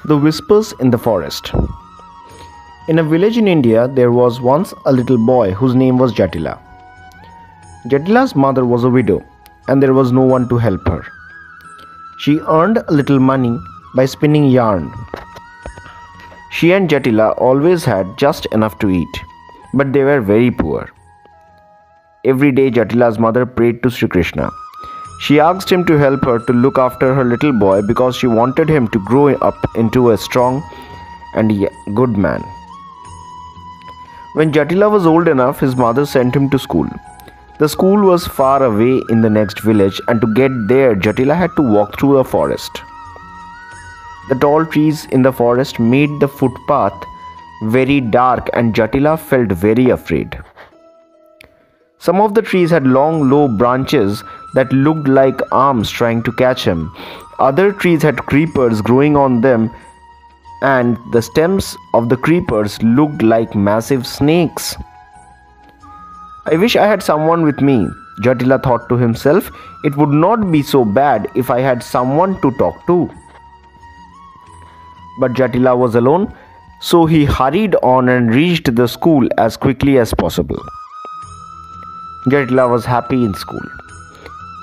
The Whispers in the Forest. In a village in India, there was once a little boy whose name was Jatila. Jatila's mother was a widow, and there was no one to help her. She earned a little money by spinning yarn. She and Jatila always had just enough to eat, but they were very poor. Every day, Jatila's mother prayed to Sri Krishna. She asked him to help her to look after her little boy because she wanted him to grow up into a strong and good man. When Jatila was old enough, his mother sent him to school. The school was far away in the next village, and to get there, Jatila had to walk through a forest. The tall trees in the forest made the footpath very dark, and Jatila felt very afraid. Some of the trees had long, low branches that looked like arms trying to catch him. Other trees had creepers growing on them, and the stems of the creepers looked like massive snakes. I wish I had someone with me, Jatila thought to himself. It would not be so bad if I had someone to talk to. But Jatila was alone, so he hurried on and reached the school as quickly as possible. Jatila was happy in school.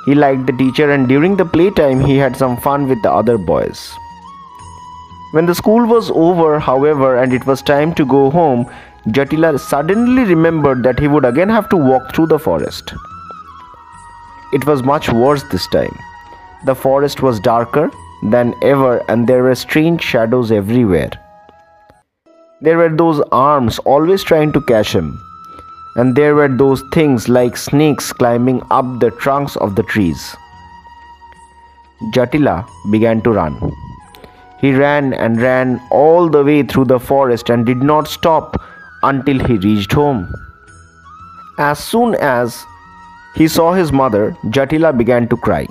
He liked the teacher, and during the playtime he had some fun with the other boys. When the school was over, however, and it was time to go home, Jatila suddenly remembered that he would again have to walk through the forest. It was much worse this time. The forest was darker than ever, and there were strange shadows everywhere. There were those arms always trying to catch him. And there were those things like snakes climbing up the trunks of the trees. Jatila began to run. He ran and ran all the way through the forest and did not stop until he reached home. As soon as he saw his mother, Jatila began to cry.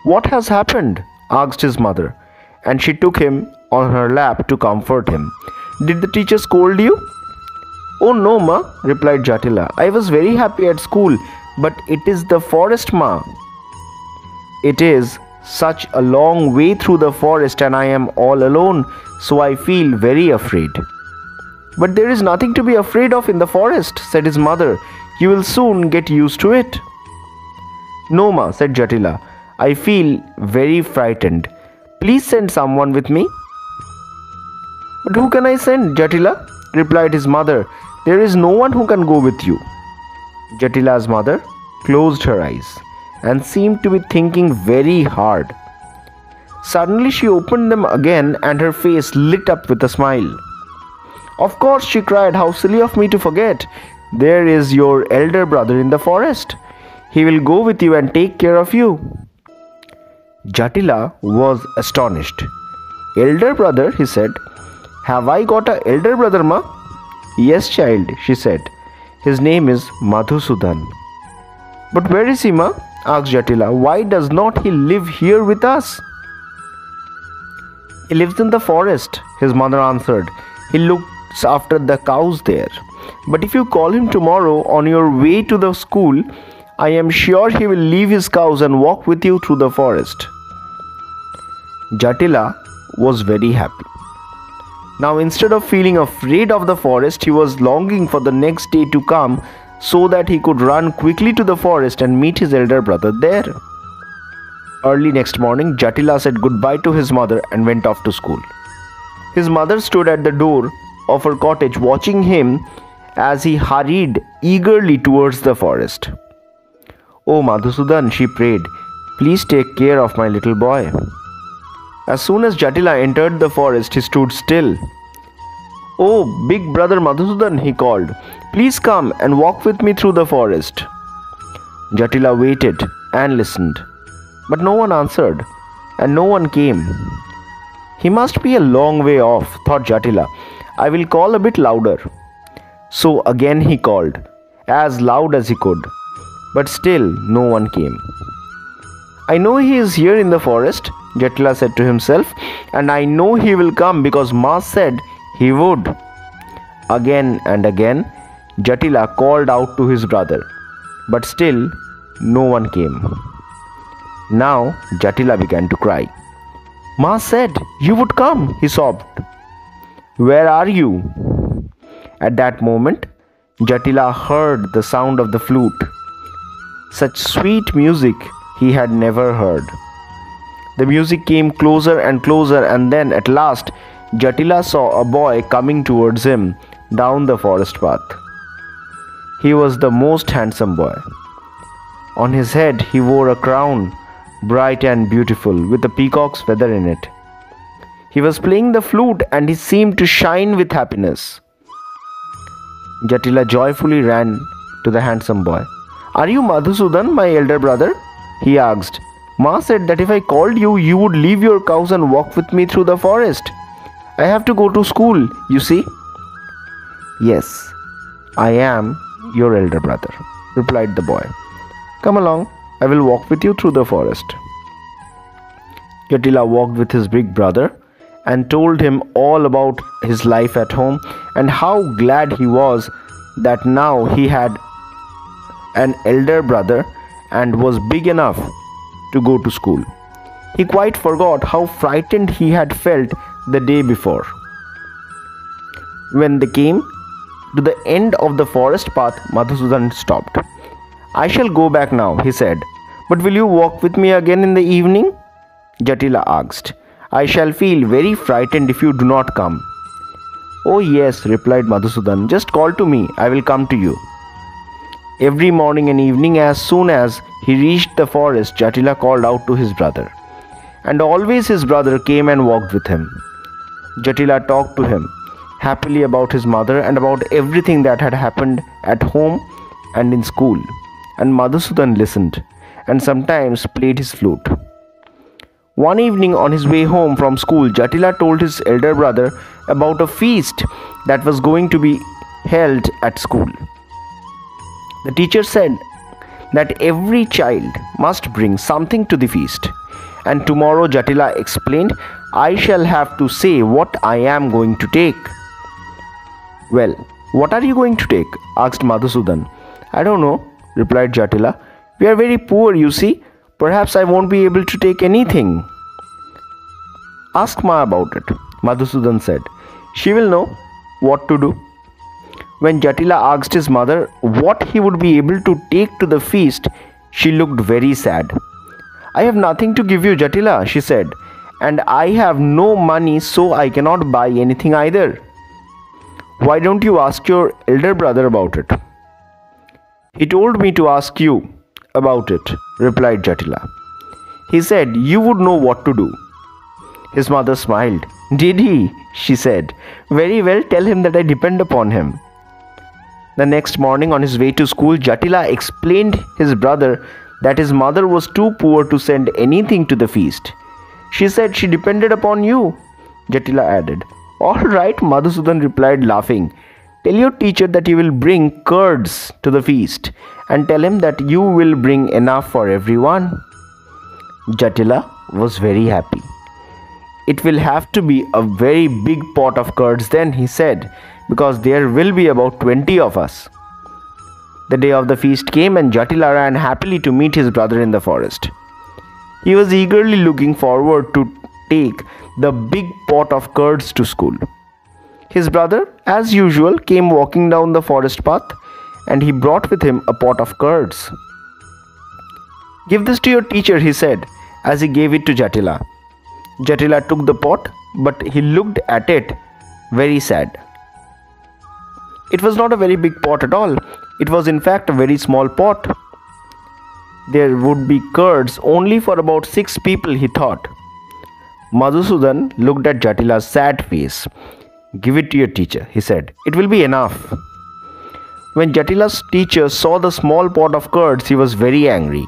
"What has happened?" asked his mother, and she took him on her lap to comfort him. "Did the teacher scold you?" "Oh no, ma," replied Jatila. "I was very happy at school, but it is the forest, ma. It is such a long way through the forest and I am all alone, so I feel very afraid." "But there is nothing to be afraid of in the forest," said his mother. "You will soon get used to it." "No, ma," said Jatila. "I feel very frightened. Please send someone with me." "But who can I send, Jatila?" replied his mother. "There is no one who can go with you." Jatila's mother closed her eyes and seemed to be thinking very hard. Suddenly she opened them again and her face lit up with a smile. "Of course," she cried, "how silly of me to forget. There is your elder brother in the forest. He will go with you and take care of you." Jatila was astonished. "Elder brother?" he said. "Have I got an elder brother, ma?" "Yes, child," she said. "His name is Madhusudan." "But where is he, ma?" asked Jatila. "Why does not he live here with us?" "He lives in the forest," his mother answered. "He looks after the cows there. But if you call him tomorrow on your way to the school, I am sure he will leave his cows and walk with you through the forest." Jatila was very happy. Now, instead of feeling afraid of the forest, he was longing for the next day to come so that he could run quickly to the forest and meet his elder brother there. Early next morning, Jatila said goodbye to his mother and went off to school. His mother stood at the door of her cottage watching him as he hurried eagerly towards the forest. "Oh, Madhusudan," she prayed, "please take care of my little boy." As soon as Jatila entered the forest, he stood still. "Oh, big brother Madhusudan," he called, "please come and walk with me through the forest." Jatila waited and listened, but no one answered, and no one came. "He must be a long way off," thought Jatila. "I will call a bit louder." So again he called, as loud as he could, but still no one came. "I know he is here in the forest," Jatila said to himself, "and I know he will come because Ma said he would." Again and again, Jatila called out to his brother, but still no one came. Now Jatila began to cry. Ma said you would come, he sobbed. Where are you? At that moment, Jatila heard the sound of the flute. Such sweet music he had never heard. The music came closer and closer, and then at last Jatila saw a boy coming towards him down the forest path. He was the most handsome boy. On his head he wore a crown, bright and beautiful, with a peacock's feather in it. He was playing the flute and he seemed to shine with happiness. Jatila joyfully ran to the handsome boy. Are you Madhusudan, my elder brother? He asked. Ma said that if I called you, you would leave your cows and walk with me through the forest. I have to go to school, you see. Yes, I am your elder brother, replied the boy. Come along, I will walk with you through the forest. Jatila walked with his big brother and told him all about his life at home and how glad he was that now he had an elder brother and was big enough to go to school. He quite forgot how frightened he had felt the day before. When they came to the end of the forest path, Madhusudan stopped. I shall go back now, he said. But will you walk with me again in the evening? Jatila asked. I shall feel very frightened if you do not come. Oh yes, replied Madhusudan. Just call to me, I will come to you. Every morning and evening, as soon as he reached the forest, Jatila called out to his brother. And always his brother came and walked with him. Jatila talked to him happily about his mother and about everything that had happened at home and in school. And Madhusudan listened and sometimes played his flute. One evening on his way home from school, Jatila told his elder brother about a feast that was going to be held at school. The teacher said that every child must bring something to the feast. And tomorrow, Jatila explained, I shall have to say what I am going to take. Well, what are you going to take? Asked Madhusudan. I don't know, replied Jatila. We are very poor, you see. Perhaps I won't be able to take anything. Ask Ma about it, Madhusudan said. She will know what to do. When Jatila asked his mother what he would be able to take to the feast, she looked very sad. I have nothing to give you, Jatila, she said, and I have no money, so I cannot buy anything either. Why don't you ask your elder brother about it? He told me to ask you about it, replied Jatila. He said you would know what to do. His mother smiled. Did he? She said. Very well, tell him that I depend upon him. The next morning on his way to school, Jatila explained his brother that his mother was too poor to send anything to the feast. She said she depended upon you, Jatila added. All right, Madhusudan replied, laughing. Tell your teacher that you will bring curds to the feast and tell him that you will bring enough for everyone. Jatila was very happy. It will have to be a very big pot of curds then, he said, because there will be about 20 of us. The day of the feast came and Jatila ran happily to meet his brother in the forest. He was eagerly looking forward to take the big pot of curds to school. His brother, as usual, came walking down the forest path and he brought with him a pot of curds. Give this to your teacher, he said, as he gave it to Jatila. Jatila took the pot, but he looked at it very sad. It was not a very big pot at all. It was in fact a very small pot. There would be curds only for about 6 people, he thought. Madhusudan looked at Jatila's sad face. Give it to your teacher, he said. It will be enough. When Jatila's teacher saw the small pot of curds, he was very angry.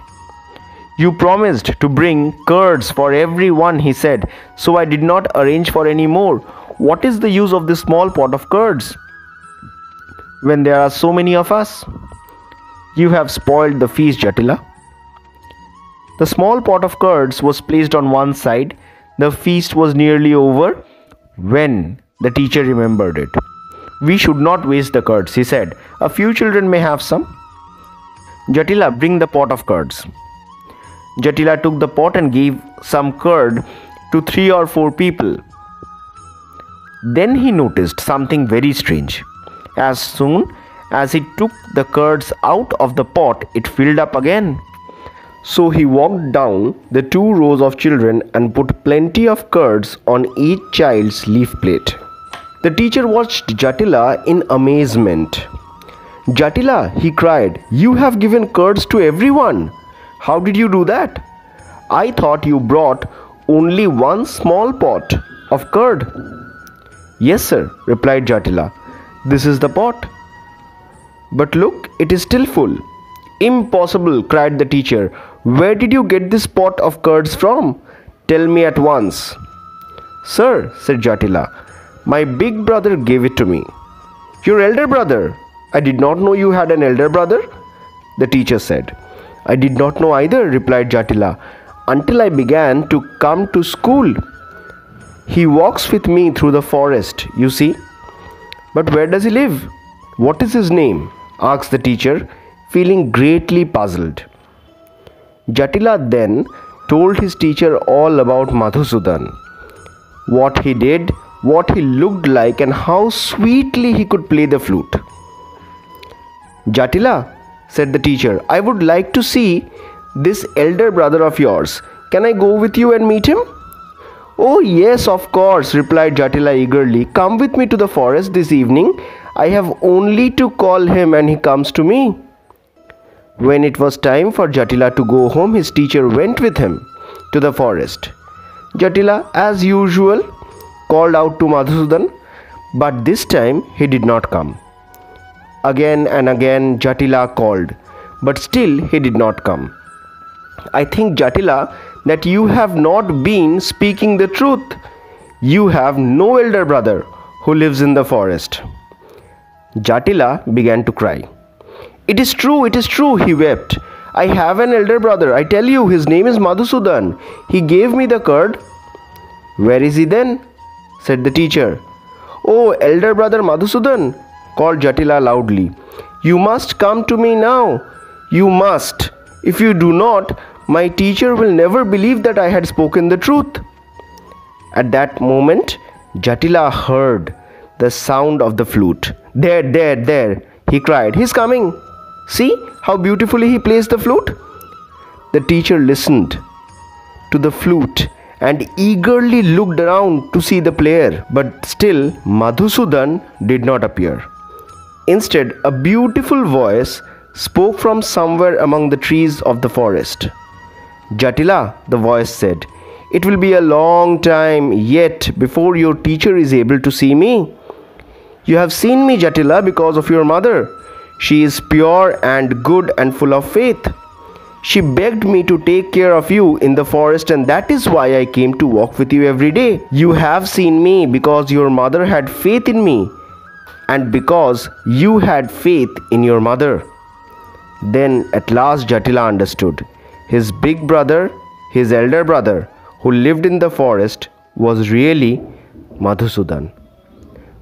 You promised to bring curds for everyone, he said, so I did not arrange for any more. What is the use of this small pot of curds when there are so many of us? You have spoiled the feast, Jatila. The small pot of curds was placed on one side. The feast was nearly over when the teacher remembered it. We should not waste the curds, he said. A few children may have some. Jatila, bring the pot of curds. Jatila took the pot and gave some curd to 3 or 4 people. Then he noticed something very strange. As soon as he took the curds out of the pot, it filled up again. So he walked down the 2 rows of children and put plenty of curds on each child's leaf plate. The teacher watched Jatila in amazement. "Jatila," he cried, "you have given curds to everyone. How did you do that? I thought you brought only one small pot of curd." "Yes, sir," replied Jatila. "This is the pot. But look, it is still full." "Impossible," cried the teacher. "Where did you get this pot of curds from? Tell me at once." "Sir," said Jatila, "my big brother gave it to me." "Your elder brother? I did not know you had an elder brother," the teacher said. "I did not know either," replied Jatila, "until I began to come to school. He walks with me through the forest, you see." "But where does he live? What is his name?" asked the teacher, feeling greatly puzzled. Jatila then told his teacher all about Madhusudan, what he did, what he looked like, and how sweetly he could play the flute. "Jatila," said the teacher, "I would like to see this elder brother of yours. Can I go with you and meet him?" "Oh yes, of course," replied Jatila eagerly. "Come with me to the forest this evening. I have only to call him and he comes to me." When it was time for Jatila to go home, his teacher went with him to the forest. Jatila, as usual, called out to Madhusudan, but this time he did not come. Again and again Jatila called, but still he did not come. "I think, Jatila, that you have not been speaking the truth. You have no elder brother who lives in the forest." Jatila began to cry. It is true, he wept. "I have an elder brother, I tell you, his name is Madhusudan. He gave me the curd." "Where is he then?" said the teacher. "Oh, elder brother Madhusudan," called Jatila loudly, "you must come to me now. You must. If you do not, my teacher will never believe that I had spoken the truth." At that moment, Jatila heard the sound of the flute. There, he cried. "He's coming. See how beautifully he plays the flute." The teacher listened to the flute and eagerly looked around to see the player, but still Madhusudan did not appear. Instead, a beautiful voice spoke from somewhere among the trees of the forest. "Jatila," the voice said, "it will be a long time yet before your teacher is able to see me. You have seen me, Jatila, because of your mother. She is pure and good and full of faith. She begged me to take care of you in the forest, and that is why I came to walk with you every day. You have seen me because your mother had faith in me, and because you had faith in your mother." Then at last Jatila understood. His big brother, his elder brother, who lived in the forest, was really Madhusudan.